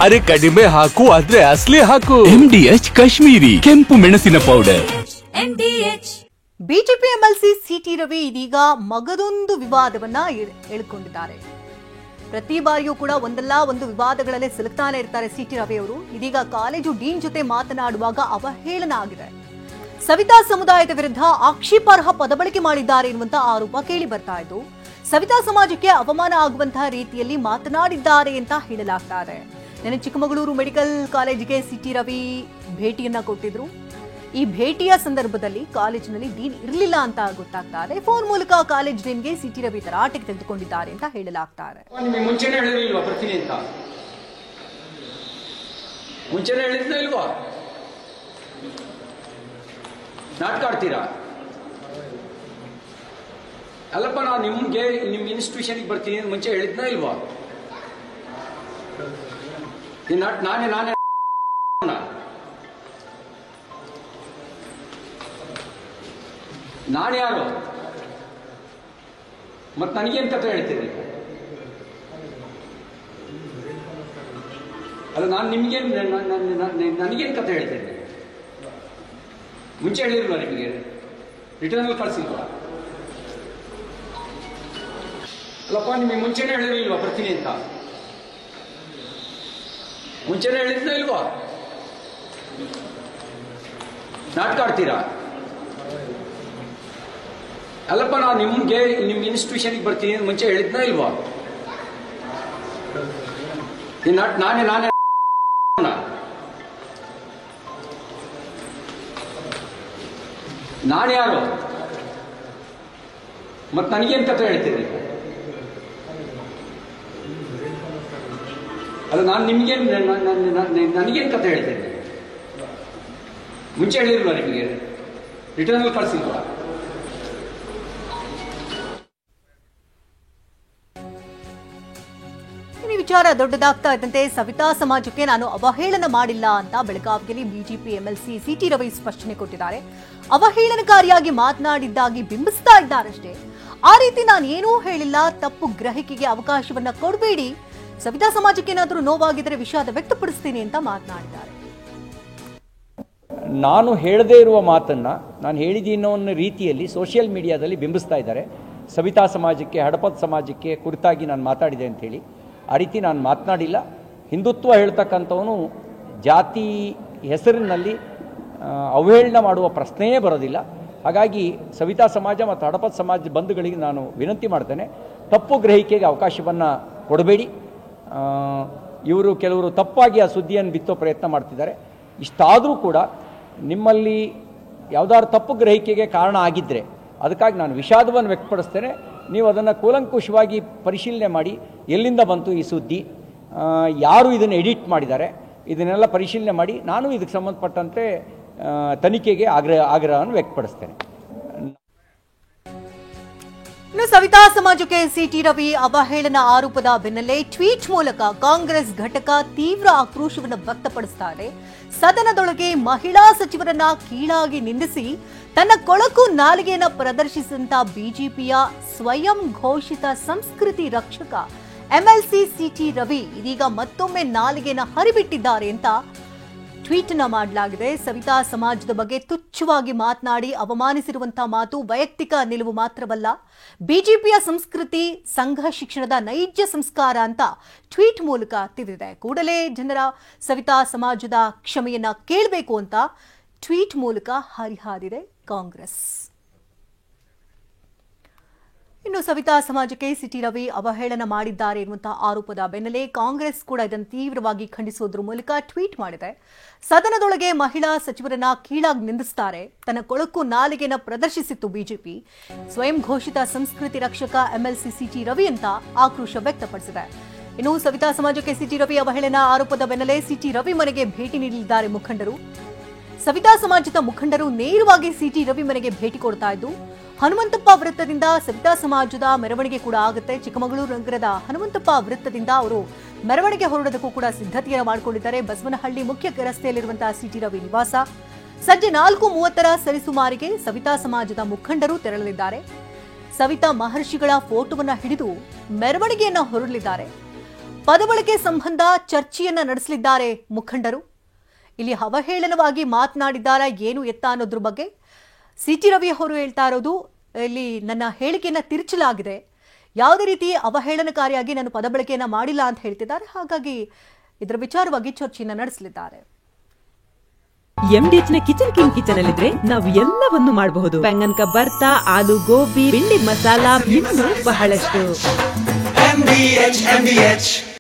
ಅರೆ ಕಡಿಮೆ ಹಾಕು ಆದ್ರೆ ಅಸಲಿ ಹಾಕು. MDH ಕಾಶ್ಮೀರಿ ಕೆಂಪು ಮೆಣಸಿನ powder. BJP MLC city Ravi ಇದೀಗ ಮಗದೊಂದು ವಿವಾದವನ್ನ ಎಳ್ಕೊಂಡಿದ್ದಾರೆ. ಪ್ರತಿ ಬಾರಿಯೂ ಕೂಡ ಒಂದಲ್ಲ ಒಂದು ವಿವಾದಗಳಲ್ಲೇ ಸಿಲುಕ್ತಾನೆ ಇರ್ತಾರೆ ಸಿಟಿ ರವಿ ಅವರು. ಇದೀಗ ಕಾಲೇಜು ಡೀನ್ ಜೊತೆ ಮಾತನಾಡುವಾಗ ಅವಹೇಳನ ಆಗಿದೆ. ಸವಿತಾ ಸಮುದಾಯದ ವಿರುದ್ಧ ಆಕ್ಷೇಪಾರ್ಹ ಪದಬಳಕೆ ಮಾಡಿದ್ದಾರೆ ಎನ್ನುವಂತ ಆರೋಪ ಕೇಳಿ ಬರ್ತಾ ಇದ್ದು, ಸವಿತಾ ಸಮಾಜಕ್ಕೆ ಅವಮಾನ ಆಗುವಂತಹ ರೀತಿಯಲ್ಲಿ ಮಾತನಾಡಿದ್ದಾರೆ ಅಂತ ಹೇಳಲಾಗ್ತಾ ಇದೆ. ನಿನ್ನೆ ಚಿಕ್ಕಮಗಳೂರು ಮೆಡಿಕಲ್ ಕಾಲೇಜಿಗೆ ಸಿಟಿ ರವಿ ಭೇಟಿಯನ್ನ ಕೊಟ್ಟಿದ್ರು. ಈ ಭೇಟಿಯ ಸಂದರ್ಭದಲ್ಲಿ ಕಾಲೇಜಿನಲ್ಲಿ ಡೀನ್ ಇರಲಿಲ್ಲ ಅಂತ ಗೊತ್ತಾಗ್ತಾ ಇದೆ. ಫೋನ್ ಮೂಲಕ ಕಾಲೇಜ್ ಡೀನ್ಗೆ ಸಿಟಿ ರವಿ ತರಾಟೆಗೆ ತೆಗೆದುಕೊಂಡಿದ್ದಾರೆ ಅಂತ ಹೇಳಲಾಗ್ತಾ ಇದೆ. ನಿಮಗೆ ಮುಂಚೆನೇ ಹೇಳಿರಲಿಲ್ವಾ ಬರ್ತೀನಿ ಅಂತ? ಮುಂಚೆನೇ ಹೇಳಿದ್ನ ಇಲ್ವಾ? ನಾಟಕ ಆಡ್ತೀರಾ? ಅಲ್ಲಪ್ಪ, ನಾನು ನಿಮ್ಗೆ ನಿಮ್ಮ ಇನ್ಸ್ಟಿಟ್ಯೂಷನ್ಗೆ ಬರ್ತೀನಿ ಅಂತ ಮುಂಚೆ ಹೇಳಿದ್ನ ಇಲ್ವಾ? ನಾನೇ ನಾನು ಯಾರು ಮತ್ತೆ ನನಗೇನು ಕಥೆ ಹೇಳ್ತೀರಿ? ಅಲ್ಲ, ನಾನು ನಿಮ್ಗೇನು ನನಗೇನು ಕಥೆ ಹೇಳ್ತೇನೆ? ಮುಂಚೆ ಹೇಳಿಲ್ವಾ ನಿಮಗೆ? ರಿಟರ್ನಲ್ಲಿ ಕಳಿಸಿಲ್ವಾ? ಅಲ್ಲಪ್ಪ, ನಿಮಗೆ ಮುಂಚೆನೇ ಹೇಳಿರಲಿಲ್ವಾ ಬರ್ತೀನಿ ಅಂತ? ಮುಂಚೆನೇ ಹೇಳಿದ್ನ ಇಲ್ವಾ? ನಾಟಕ ಆಡ್ತೀರಾ? ಅಲ್ಲಪ್ಪ, ನಾನು ನಿಮ್ಗೆ ನಿಮ್ಮ ಇನ್ಸ್ಟಿಟ್ಯೂಷನ್ಗೆ ಬರ್ತೀನಿ ಅಂತ ಮುಂಚೆ ಹೇಳಿದ್ನ ಇಲ್ವಾ? ನಾನೇ ನಾನು ಯಾರು ಮತ್ತೆ ನನಗೇನು ಕಥೆ ಹೇಳ್ತೀರಿ? ಅಲ್ಲ, ನಾನು ನಿಮ್ಗೇನು ನನಗೇನು ಕಥೆ ಹೇಳ್ತೇನೆ? ಮುಂಚೆ ಹೇಳಿಲ್ವಾ ನಿಮಗೆ? ರಿಟರ್ನಲ್ಲಿ ಕಳಿಸಿಲ್ವಾ? ವಿಚಾರ ದೊಡ್ಡದಾಗ್ತಾ ಇದ್ದಂತೆ ಸವಿತಾ ಸಮಾಜಕ್ಕೆ ನಾನು ಅವಹೇಳನ ಮಾಡಿಲ್ಲ ಅಂತ ಬೆಳಗಾವಿಯಲ್ಲಿ ಬಿಜೆಪಿ ಎಂಎಲ್ಸಿ ಸಿಟಿ ರವಿ ಸ್ಪಷ್ಟನೆ ಕೊಟ್ಟಿದ್ದಾರೆ. ಅವಹೇಳನಕಾರಿಯಾಗಿ ಮಾತನಾಡಿದ್ದಾಗಿ ಬಿಂಬಿಸ್ತಾ ಇದ್ದಾರಷ್ಟೇ. ಆ ರೀತಿ ನಾನು ಏನೂ ಹೇಳಿಲ್ಲ, ತಪ್ಪು ಗ್ರಹಿಕೆಗೆ ಅವಕಾಶವನ್ನ ಕೊಡಬೇಡಿ, ಸವಿತಾ ಸಮಾಜಕ್ಕೆ ಏನಾದರೂ ನೋವಾಗಿದ್ದರೆ ವಿಷಾದ ವ್ಯಕ್ತಪಡಿಸ್ತೀನಿ ಅಂತ ಮಾತನಾಡಿದ್ದಾರೆ. ನಾನು ಹೇಳದೇ ಇರುವ ಮಾತನ್ನ ನಾನು ಹೇಳಿದ್ದೀನಿ ಅನ್ನೋ ರೀತಿಯಲ್ಲಿ ಸೋಷಿಯಲ್ ಮೀಡಿಯಾದಲ್ಲಿ ಬಿಂಬಿಸ್ತಾ ಇದ್ದಾರೆ. ಸವಿತಾ ಸಮಾಜಕ್ಕೆ, ಹಡಪದ ಸಮಾಜಕ್ಕೆ ಕುರಿತಾಗಿ ನಾನು ಮಾತಾಡಿದೆ ಅಂಥೇಳಿ. ಆ ರೀತಿ ನಾನು ಮಾತನಾಡಿಲ್ಲ. ಹಿಂದುತ್ವ ಹೇಳ್ತಕ್ಕಂಥವನು ಜಾತಿ ಹೆಸರಿನಲ್ಲಿ ಅವಹೇಳನ ಮಾಡುವ ಪ್ರಶ್ನೆಯೇ ಬರೋದಿಲ್ಲ. ಹಾಗಾಗಿ ಸವಿತಾ ಸಮಾಜ ಮತ್ತು ಹಡಪದ ಸಮಾಜ ಬಂಧುಗಳಿಗೆ ನಾನು ವಿನಂತಿ ಮಾಡ್ತೇನೆ, ತಪ್ಪು ಗ್ರಹಿಕೆಗೆ ಅವಕಾಶವನ್ನು ಕೊಡಬೇಡಿ. ಇವರು ಕೆಲವರು ತಪ್ಪಾಗಿ ಆ ಸುದ್ದಿಯನ್ನು ಬಿತ್ತೋ ಪ್ರಯತ್ನ ಮಾಡ್ತಿದ್ದಾರೆ. ಇಷ್ಟಾದರೂ ಕೂಡ ನಿಮ್ಮಲ್ಲಿ ಯಾವುದಾದ್ರು ತಪ್ಪು ಗ್ರಹಿಕೆಗೆ ಕಾರಣ ಆಗಿದ್ದರೆ ಅದಕ್ಕಾಗಿ ನಾನು ವಿಷಾದವನ್ನು ವ್ಯಕ್ತಪಡಿಸ್ತೇನೆ. ನೀವು ಅದನ್ನು ಕೂಲಂಕುಷವಾಗಿ ಪರಿಶೀಲನೆ ಮಾಡಿ, ಎಲ್ಲಿಂದ ಬಂತು ಈ ಸುದ್ದಿ, ಯಾರು ಇದನ್ನು ಎಡಿಟ್ ಮಾಡಿದ್ದಾರೆ, ಇದನ್ನೆಲ್ಲ ಪರಿಶೀಲನೆ ಮಾಡಿ ನಾನು ಇದಕ್ಕೆ ಸಂಬಂಧಪಟ್ಟಂತೆ ತನಿಖೆಗೆ ಆಗ್ರಹವನ್ನು ವ್ಯಕ್ತಪಡಿಸ್ತೇನೆ. ಇನ್ನು ಸವಿತಾ ಸಮಾಜಕ್ಕೆ ಸಿಟಿ ರವಿ ಅವಹೇಳನ ಆರೋಪದ ಬೆನ್ನಲ್ಲೇ ಟ್ವೀಟ್ ಮೂಲಕ ಕಾಂಗ್ರೆಸ್ ಘಟಕ ತೀವ್ರ ಆಕ್ರೋಶವನ್ನು ವ್ಯಕ್ತಪಡಿಸ್ತಾ ಇದೆ. ಸದನದೊಳಗೆ ಮಹಿಳಾ ಸಚಿವರನ್ನ ಕೀಳಾಗಿ ನಿಂದಿಸಿ ತನ್ನ ಕೊಳಕು ನಾಲಿಗೆಯನ್ನ ಪ್ರದರ್ಶಿಸಿದಂತ ಬಿಜೆಪಿಯ ಸ್ವಯಂ ಘೋಷಿತ ಸಂಸ್ಕೃತಿ ರಕ್ಷಕ ಎಂಎಲ್ಸಿ ಸಿಟಿ ರವಿ ಇದೀಗ ಮತ್ತೊಮ್ಮೆ ನಾಲಿಗೆಯನ್ನ ಹರಿಬಿಟ್ಟಿದ್ದಾರೆ ಅಂತ ಟ್ವೀಟ್ ಅನ್ನ ಮಾಡಲಾಗಿದೆ. ಸವಿತಾ ಸಮಾಜದ ಬಗ್ಗೆ ತುಚ್ಛವಾಗಿ ಮಾತನಾಡಿ ಅವಮಾನಿಸಿರುವಂತಹ ಮಾತು ವೈಯಕ್ತಿಕ ನಿಲುವು ಮಾತ್ರವಲ್ಲ, ಬಿಜೆಪಿಯ ಸಂಸ್ಕೃತಿ, ಸಂಘ ಶಿಕ್ಷಣದ ನೈಜ ಸಂಸ್ಕಾರ ಅಂತ ಟ್ವೀಟ್ ಮೂಲಕ ತಿಳಿದಿದೆ. ಕೂಡಲೇ ಜನರ ಸವಿತಾ ಸಮಾಜದ ಕ್ಷಮೆಯನ್ನ ಕೇಳಬೇಕು ಅಂತ ಟ್ವೀಟ್ ಮೂಲಕ ಹರಿಹಾದಿದೆ ಕಾಂಗ್ರೆಸ್. ಇನ್ನು ಸವಿತಾ ಸಮಾಜಕ್ಕೆ ಸಿಟಿ ರವಿ ಅವಹೇಳನ ಮಾಡಿದ್ದಾರೆ ಎನ್ನುವಂತಹ ಆರೋಪದ ಬೆನ್ನಲ್ಲೇ ಕಾಂಗ್ರೆಸ್ ಕೂಡ ಇದನ್ನು ತೀವ್ರವಾಗಿ ಖಂಡಿಸುವುದರ ಮೂಲಕ ಟ್ವೀಟ್ ಮಾಡಿದೆ. ಸದನದೊಳಗೆ ಮಹಿಳಾ ಸಚಿವರನ್ನ ಕೀಳಾಗಿ ನಿಂದಿಸುತ್ತಾರೆ, ತನ್ನ ಕೊಳಕು ನಾಲಿಗೆನ ಪ್ರದರ್ಶಿಸಿತ್ತು ಬಿಜೆಪಿ. ಸ್ವಯಂ ಘೋಷಿತ ಸಂಸ್ಕೃತಿ ರಕ್ಷಕ ಎಂಎಲ್ಸಿ ಸಿಟಿ ರವಿ ಅಂತ ಆಕ್ರೋಶ ವ್ಯಕ್ತಪಡಿಸಿದೆ. ಇನ್ನು ಸವಿತಾ ಸಮಾಜಕ್ಕೆ ಸಿಟಿ ರವಿ ಅವಹೇಳನ ಆರೋಪದ ಬೆನ್ನಲ್ಲೇ ಸಿಟಿ ರವಿ ಮನೆಗೆ ಭೇಟಿ ನೀಡಲಿದ್ದಾರೆ ಮುಖಂಡರು. ಸವಿತಾ ಸಮಾಜದ ಮುಖಂಡರು ನೇರವಾಗಿ ಸಿಟಿ ರವಿ ಮನೆಗೆ ಭೇಟಿ ಕೊಡ್ತಾ ಇದ್ದು, ಹನುಮಂತಪ್ಪ ವೃತ್ತದಿಂದ ಸವಿತಾ ಸಮಾಜದ ಮೆರವಣಿಗೆ ಕೂಡ ಆಗುತ್ತೆ. ಚಿಕ್ಕಮಗಳೂರು ನಗರದ ಹನುಮಂತಪ್ಪ ವೃತ್ತದಿಂದ ಅವರು ಮೆರವಣಿಗೆ ಹೊರಡೋದಕ್ಕೂ ಕೂಡ ಸಿದ್ಧತೆಯನ್ನು ಮಾಡಿಕೊಂಡಿದ್ದಾರೆ. ಬಸವನಹಳ್ಳಿ ಮುಖ್ಯ ರಸ್ತೆಯಲ್ಲಿರುವಂತಹ ಸಿಟಿ ರವಿ ನಿವಾಸ. ಸಂಜೆ 4:30 ಸರಿಸುಮಾರಿಗೆ ಸವಿತಾ ಸಮಾಜದ ಮುಖಂಡರು ತೆರಳಲಿದ್ದಾರೆ. ಸವಿತಾ ಮಹರ್ಷಿಗಳ ಫೋಟೋವನ್ನ ಹಿಡಿದು ಮೆರವಣಿಗೆಯನ್ನ ಹೊರಡಲಿದ್ದಾರೆ. ಪದಬಳಕೆ ಸಂಬಂಧ ಚರ್ಚೆಯನ್ನ ನಡೆಸಲಿದ್ದಾರೆ ಮುಖಂಡರು. ಇಲ್ಲಿ ಅವಹೇಳನವಾಗಿ ಮಾತನಾಡಿದ್ದಾರಾ ಏನು ಎತ್ತ ಅನ್ನೋದ್ರ ಬಗ್ಗೆ ಸಿಟಿ ರವಿ ಅವರು ಹೇಳ್ತಾ ಇರೋದು, ಇಲ್ಲಿ ನನ್ನ ಹೇಳಿಕೆಯನ್ನ ತಿರುಚಲಾಗಿದೆ, ಯಾವುದೇ ರೀತಿ ಅವಹೇಳನಕಾರಿಯಾಗಿ ನಾನು ಪದಬಳಕೆಯನ್ನ ಮಾಡಿಲ್ಲ ಅಂತ ಹೇಳ್ತಿದ್ದಾರೆ. ಹಾಗಾಗಿ ಇದರ ವಿಚಾರವಾಗಿ ಚರ್ಚೆಯನ್ನ ನಡೆಸಲಿದ್ದಾರೆ. MDH ನ ಕಿಚನ್ ಕಿಂಗ್ ಕಿಚನ್ ಅಲ್ಲಿದ್ರೆ ನಾವು ಎಲ್ಲವನ್ನು ಮಾಡಬಹುದು. ಬೆಂಗನ್ ಕಾ ಬರ್ತಾ, ಆಲೂ ಗೋಬಿ, ಭಿಂಡಿ ಮಸಾಲಾ, ಇನ್ನೂ ಬಹಳಷ್ಟು.